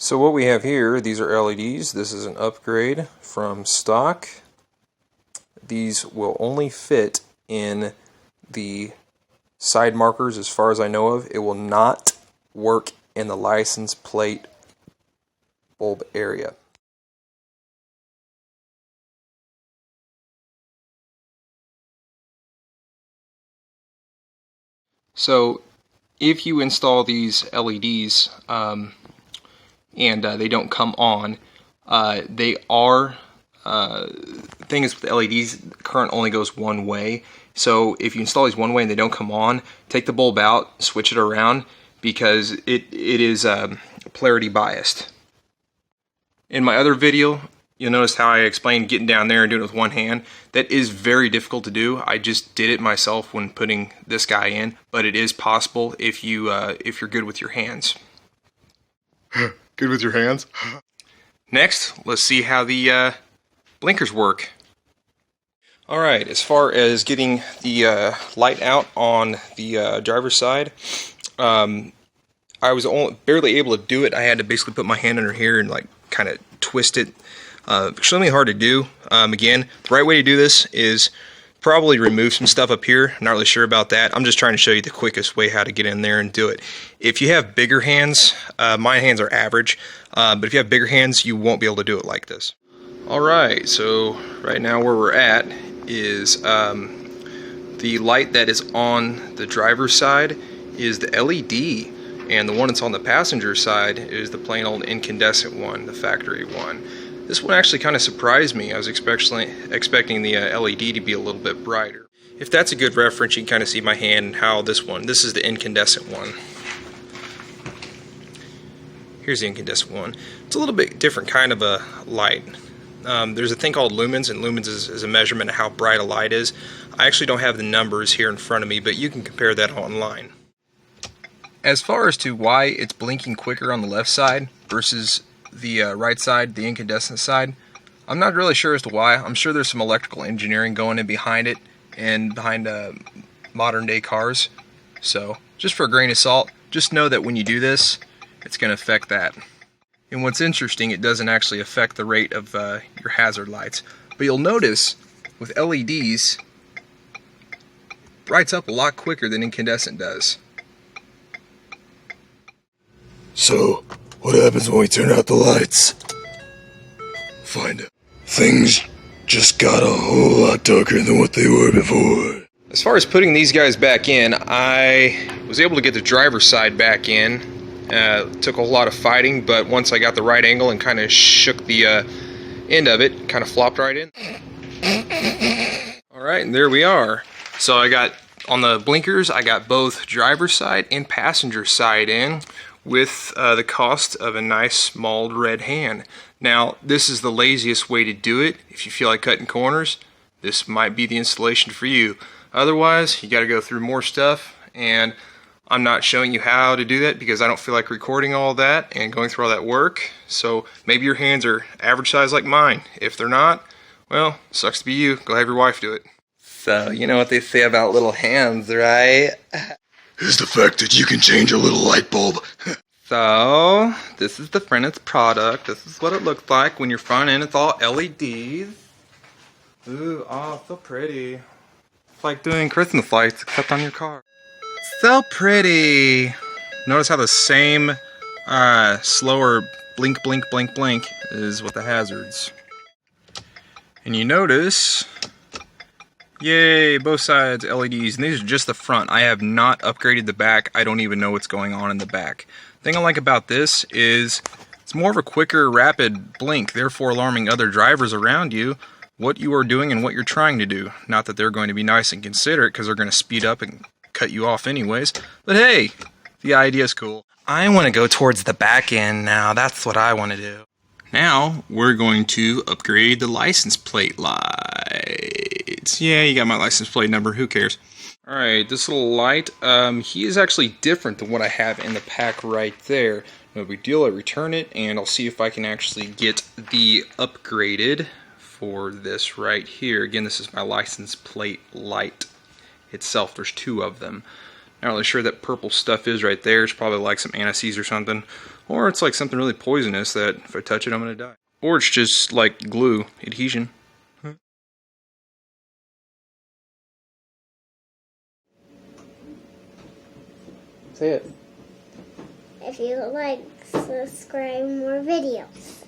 So what we have here, these are LEDs. This is an upgrade from stock. These will only fit in the side markers as far as I know of. It will not work in the license plate bulb area. So if you install these LEDs and they don't come on, they are, thing is with LEDs, current only goes one way. So if you install these one way and they don't come on, take the bulb out, switch it around, because it is polarity biased. In my other video, you'll notice how I explained getting down there and doing it with one hand. That is very difficult to do. I just did it myself when putting this guy in, but it is possible if you're good with your hands. Good with your hands? Next, let's see how the blinkers work. Alright, as far as getting the light out on the driver's side, I was barely able to do it. I had to basically put my hand under here and like kind of twist it. Extremely hard to do. Again, the right way to do this is probably remove some stuff up here. I'm not really sure about that. I'm just trying to show you the quickest way how to get in there and do it. If you have bigger hands, my hands are average, but if you have bigger hands, you won't be able to do it like this. Alright, so right now where we're at is the light that is on the driver's side is the LED, and the one that's on the passenger side is the plain old incandescent one, the factory one. This one actually kind of surprised me. I was expecting the LED to be a little bit brighter. If that's a good reference, you can kind of see my hand and how this is the incandescent one. Here's the incandescent one. It's a little bit different kind of a light. There's a thing called lumens, and lumens is a measurement of how bright a light is. I actually don't have the numbers here in front of me, but you can compare that online. As far as to why it's blinking quicker on the left side versus the right side, the incandescent side, I'm not really sure as to why. I'm sure there's some electrical engineering going in behind it and behind modern day cars. So just for a grain of salt, just know that when you do this, it's going to affect that. And what's interesting, it doesn't actually affect the rate of your hazard lights. But you'll notice with LEDs, brights up a lot quicker than incandescent does. So, what happens when we turn out the lights? Find out. Things just got a whole lot darker than what they were before. As far as putting these guys back in, I was able to get the driver's side back in. Took a lot of fighting, but once I got the right angle and kind of shook the end of it, kind of flopped right in. Alright, and there we are. So I got, on the blinkers, I got both driver's side and passenger side in, with the cost of a nice mauled red hand. Now, this is the laziest way to do it. If you feel like cutting corners, this might be the installation for you. Otherwise, you got to go through more stuff, and I'm not showing you how to do that because I don't feel like recording all that and going through all that work. So maybe your hands are average size like mine. If they're not, well, sucks to be you. Go have your wife do it. So, you know what they say about little hands, right? Is the fact that you can change a little light bulb. So, this is the finished product. This is what it looks like when your front end is all LEDs. Ooh, oh, so pretty. It's like doing Christmas lights except on your car. So pretty. Notice how the same slower blink, blink, blink, blink is with the hazards. And you notice, yay, both sides LEDs, and these are just the front. I have not upgraded the back. I don't even know what's going on in the back. The thing I like about this is it's more of a quicker, rapid blink, therefore alarming other drivers around you what you are doing and what you're trying to do. Not that they're going to be nice and considerate because they're going to speed up and cut you off anyways, but hey, the idea is cool. I want to go towards the back end now. That's what I want to do. Now, we're going to upgrade the license plate lights. Yeah, you got my license plate number, who cares? Alright, this little light, he is actually different than what I have in the pack right there. No big deal, I return it, and I'll see if I can actually get the upgraded for this right here. Again, this is my license plate light itself. There's two of them. Not really sure that purple stuff is right there. It's probably like some anise or something. Or it's like something really poisonous that if I touch it, I'm going to die. Or it's just like glue, adhesion. Say it. If you like, subscribe more videos.